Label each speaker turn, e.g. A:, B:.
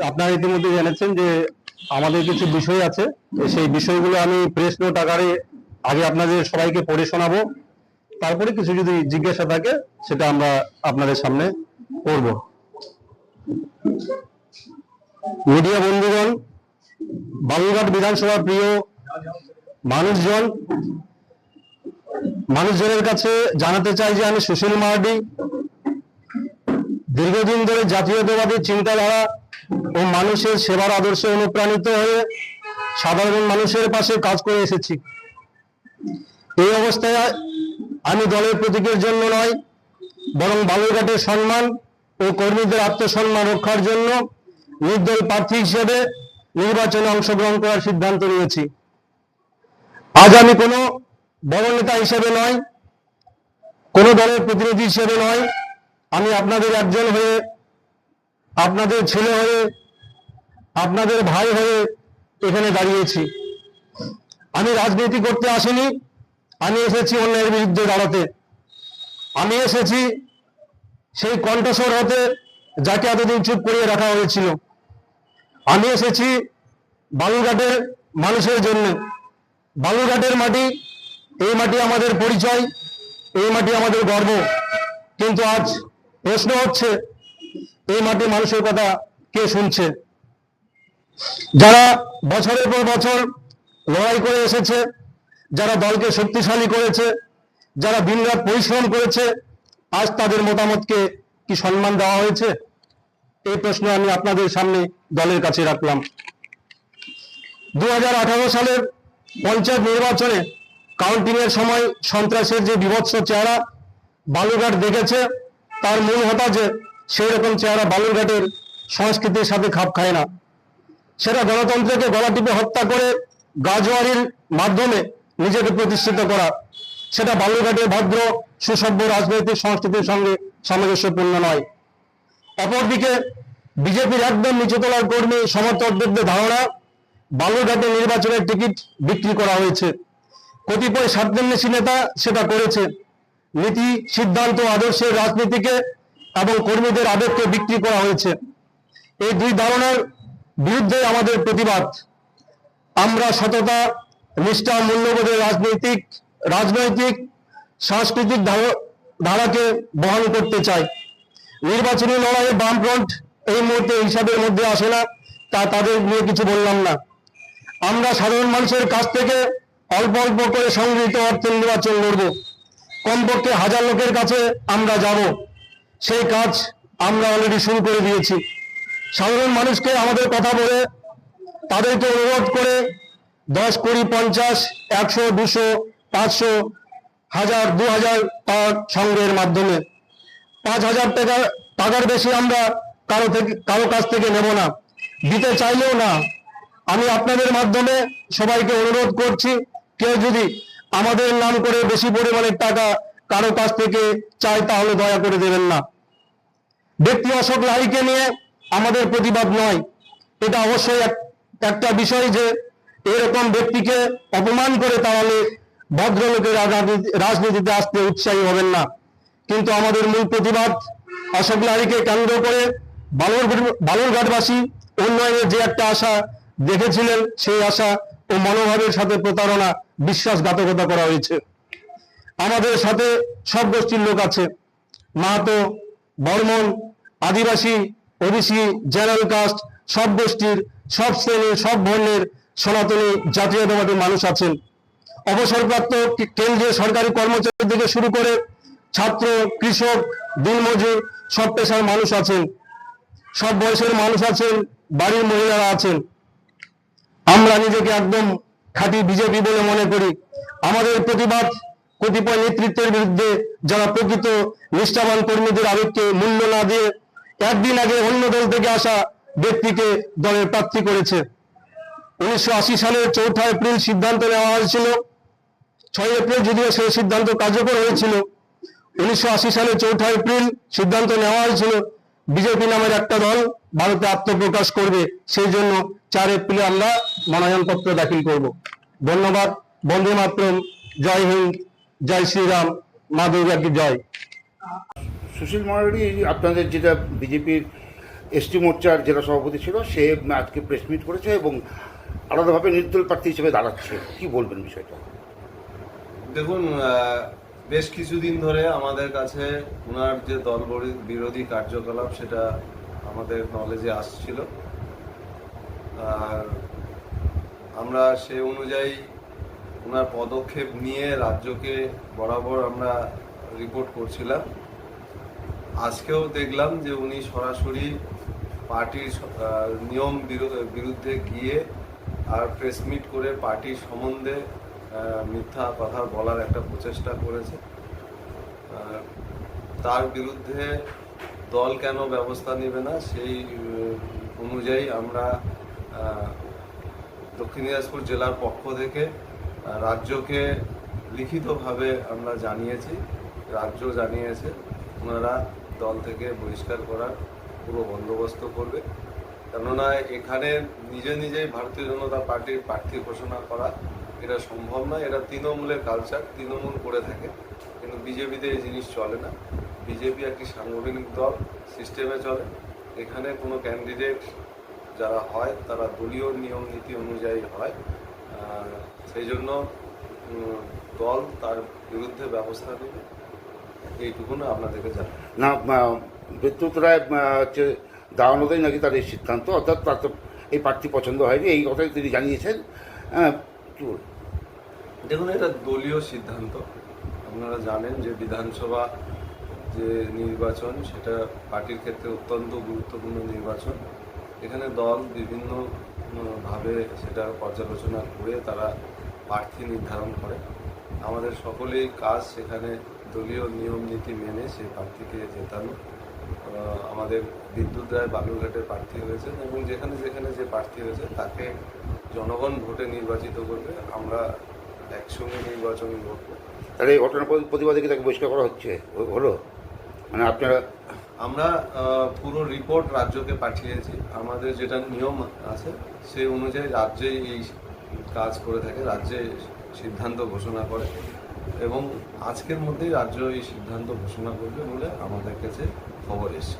A: আপনারা ইতিমধ্যে জেনেছেন যে আমাদের কিছু বিষয় আছে, সেই বিষয়গুলো আমি প্রেস নোট আকারে আগে আপনাদের সবাইকে পড়ে শোনাবো, তারপরে কিছু যদি জিজ্ঞাসা থাকে সেটা আমরা আপনাদের সামনে করব। মিডিয়া বন্ধুগণ, বালুরঘাট বিধানসভা প্রিয় মানুষজনের কাছে জানাতে চাই যে আমি সুশীল মার্ডি দীর্ঘদিন ধরে জাতীয়তাবাদী চিন্তাধারা ও মানুষের সেবার আদর্শে অনুপ্রাণিত হয়ে সাধারণ মানুষের পাশে কাজ করে এসেছি। এই অবস্থায় আমি দলের প্রতীকের জন্য নয়, বরং বালুরঘাটের সম্মান ও কর্মীদের আত্মসম্মান রক্ষার জন্য নির্দল প্রার্থী হিসেবে নির্বাচনে অংশগ্রহণ করার সিদ্ধান্ত নিয়েছি। আজ আমি কোনো বড় নেতা হিসেবে নয়, কোনো দলের প্রতিনিধি হিসেবে নয়, আমি আপনাদের একজন হয়ে, আপনাদের ছেলে হয়ে, আপনাদের ভাই হয়ে এখানে দাঁড়িয়েছি। আমি রাজনীতি করতে আসিনি, আমি এসেছি অন্যায়ের বিরুদ্ধে দাঁড়াতে। আমি এসেছি সেই কণ্ঠস্বর হতে যাকে এতদিন চুপ করিয়ে রাখা হয়েছিল। আমি এসেছি বালুরঘাটের মানুষের জন্য। বালুরঘাটের মাটি, এই মাটি আমাদের পরিচয়, এই মাটি আমাদের গর্ব। কিন্তু আজ প্রশ্ন হচ্ছে, এই মাটি মানুষের কথা কে শুনছে? যারা বছরের পর বছর লড়াই করে এসেছে, যারা দলকে শক্তিশালী করেছে, যারা দিনরাত পরিশ্রম করেছে, আজ তাদের মতামতকে কি সম্মান দেওয়া হয়েছে? এই প্রশ্ন আমি আপনাদের সামনে দলের কাছে রাখলাম। 2018 সালের পঞ্চায়েত নির্বাচনে কাউন্টিং এর সময় সন্ত্রাসের যে বিভৎস চেহারা বালুরঘাট দেখেছে, তার মূল হতা যে সেই রকম চেহারা বালুরঘাটের সংস্কৃতির সাথে খাপ খায় না। সেটা গণতন্ত্রকে গলা টিপে হত্যা করে গাজওয়ারির মাধ্যমে নিজেকে প্রতিষ্ঠিত করা, সেটা বালুরঘাটের ভদ্র সুসভ্য রাজনৈতিক সংস্কৃতির সঙ্গে সামঞ্জস্যপূর্ণ নয়। অপরদিকে বিজেপির একদম নিচুতলার কর্মী সমর্থকদের ধারণা বালুরঘাটে নির্বাচনের টিকিট বিক্রি করা হয়েছে। কতিপয় স্বার্থান্বেষী নেতা সেটা করেছে। নীতি, সিদ্ধান্ত, আদর্শের রাজনীতিকে এবং কর্মীদের আবেগকে বিক্রি করা হয়েছে। এই দুই ধারণার বিরুদ্ধে আমাদের প্রতিবাদ। আমরা সততা, নিষ্ঠা, মূল্যবোধের রাজনৈতিক সাংস্কৃতিক ধারাকে বহন করতে চাই। নির্বাচনী লড়াইয়ে বামফ্রন্ট এই মুহূর্তে হিসাবের মধ্যে আসে না, তা তাদের নিয়ে কিছু বললাম না। আমরা সাধারণ মানুষের কাছ থেকে অল্প অল্প করে সংগৃহীত অর্থে নির্বাচন লড়ব। কমপক্ষে 1000 লোকের কাছে আমরা যাব। সেই কাজ আমরা অলরেডি শুরু করে দিয়েছি। সাধারণ মানুষকে আমাদের কথা বলে, তাদেরকে অনুরোধ করে 10, 20, 50, 100, 200, 500, 1000, 2000 সংগ্রহের মাধ্যমে 5000 টাকার বেশি আমরা কারো কাছ থেকে নেব না, দিতে চাইলেও না। আমি আপনাদের মাধ্যমে সবাইকে অনুরোধ করছি, কেউ যদি আমাদের নাম করে বেশি পরিমাণের টাকা কারো কাছ থেকে চায় তাহলে দয়া করে দেবেন না। ব্যক্তি অশোক লাহিড়ীকে নিয়ে আমাদের প্রতিবাদ নয়। এটা অবশ্যই একটা বিষয় যে এরকম ব্যক্তিকে অপমান করে তাহলে ভদ্রলোকের রাজনীতিতে আসতে উৎসাহী হবেন না। কিন্তু আমাদের মূল প্রতিবাদ অশোক লাহিড়ীকে কেন্দ্র করে বালুরঘাটবাসী উন্নয়নের যে একটা আশা দেখেছিলেন, সেই আশা ও মনোভাবের সাথে প্রতারণা, বিশ্বাসঘাতকতা করা হয়েছে। আমাদের সাথে সব গোষ্ঠীর লোক আছে, মাহাতো, বর্মন, আদিবাসী, ওবিসি, জেনারেল কাস্ট, সব গোষ্ঠীর, সব শ্রেণীর, সব বর্ণের সনাতনী জাতীয়তাবাদী মানুষ আছেন। অবসরপ্রাপ্ত কেন্দ্রীয় সরকারি কর্মচারী থেকে শুরু করে ছাত্র, কৃষক, দিনমজুর, সব পেশার মানুষ আছেন, সব বয়সের মানুষ আছেন, বাড়ির মহিলারা আছেন। আমরা নিজেকে একদম খাঁটি বিজেপি বলে মনে করি। আমাদের প্রতিবাদ কতিপয় নেতৃত্বের বিরুদ্ধে, যারা প্রকৃত নিষ্ঠাবান কর্মীদের আবেগকে মূল্য না দিয়ে একদিন আগে অন্য দল থেকে আসা ব্যক্তিকে দলের প্রার্থী করেছে। 1980 সালের 4 এপ্রিল সিদ্ধান্ত নেওয়া হয়েছিল। 6 এপ্রিল যদিও সেই সিদ্ধান্ত কার্যকর হয়েছিল। 1980 সালে 4 এপ্রিল সিদ্ধান্ত নেওয়া হয়েছিল বিজেপি নামের একটা দল ভারতে আত্মপ্রকাশ করবে, সেই জন্য 4 এপ্রিলে আমরা মনোনয়নপত্র দাখিল করব। ধন্যবাদ। বন্দে মাতরম। জয় হিন্দ, জয় শ্রীরাম, মা দুর্গা কি জয়।
B: সুশীল মহারণী আপনাদের যেটা বিজেপির এসটি মোর্চার জেলা সভাপতি ছিল, সে আজকে প্রেস মিট করেছে এবং আলাদাভাবে নির্দল প্রার্থী হিসেবে দাঁড়াচ্ছে, কি বলবেন বিষয়টা?
C: দেখুন, বেশ কিছুদিন ধরে আমাদের কাছে ওনার যে দল বিরোধী কার্যকলাপ সেটা আমাদের নলেজে আসছিল, আর আমরা সে অনুযায়ী ওনার পদক্ষেপ নিয়ে রাজ্যকে বরাবর আমরা রিপোর্ট করছিলাম। আজকেও দেখলাম যে উনি সরাসরি পার্টির নিয়ম বিরুদ্ধে গিয়ে আর প্রেস মিট করে পার্টির সম্বন্ধে মিথ্যা কথা বলার একটা প্রচেষ্টা করেছে। তার বিরুদ্ধে দল কেন ব্যবস্থা নেবে না সেই অনুযায়ী আমরা দক্ষিণ দিনাজপুর জেলার পক্ষ থেকে রাজ্যকে লিখিতভাবে আমরা জানিয়েছি, রাজ্য জানিয়েছে ওনারা দল থেকে বহিষ্কার করার পুরো বন্দোবস্ত করবে। কেননা এখানে নিজেই ভারতীয় জনতা পার্টির প্রার্থী ঘোষণা করা এটা সম্ভব নয়। এটা তৃণমূলের কালচার, তৃণমূল করে থাকে, কিন্তু বিজেপিতে এই জিনিস চলে না। বিজেপি একটি সাংগঠনিক দল, সিস্টেমে চলে। এখানে কোনো ক্যান্ডিডেট যারা হয় তারা দলীয় নিয়ম নীতি অনুযায়ী হয়, সেই জন্য দল তার বিরুদ্ধে ব্যবস্থা নেবে, এইটুকুন আপনাদেরকে জানাই।
B: না, বিদ্যুৎ রায় হচ্ছে দাওয়ানোতেই নাকি তার এই সিদ্ধান্ত, অর্থাৎ তার তো এই প্রার্থী পছন্দ হয়নি, এই কথাই তিনি জানিয়েছেন। কি বলবেন?
C: দেখুন, এটা দলীয় সিদ্ধান্ত। আপনারা জানেন যে বিধানসভা যে নির্বাচন সেটা পার্টির ক্ষেত্রে অত্যন্ত গুরুত্বপূর্ণ নির্বাচন। এখানে দল বিভিন্নভাবে সেটা পর্যালোচনা করে তারা প্রার্থী নির্ধারণ করে। আমাদের সকলেই কাজ সেখানে দলীয় নিয়ম নীতি মেনে সেই প্রার্থীকে জেতানো। আমাদের বিদ্যুৎ রায় বালুরঘাটের প্রার্থী হয়েছেন এবং যেখানে যে প্রার্থী হয়েছে তাকে জনগণ ভোটে নির্বাচিত করবে। আমরা একসঙ্গে নির্বাচন করবো।
B: তাহলে এই ঘটনার প্রতিবাদে কি তাকে বহিষ্কার করা হলো? মানে আপনারা?
C: আমরা পুরো রিপোর্ট রাজ্যকে পাঠিয়েছি। আমাদের যেটা নিয়ম আছে সেই অনুযায়ী রাজ্যে এই কাজ করে থাকে, রাজ্যে সিদ্ধান্ত ঘোষণা করে এবং আজকের মধ্যেই রাজ্য এই সিদ্ধান্ত ঘোষণা করবে বলে আমাদের কাছে খবর এসেছে।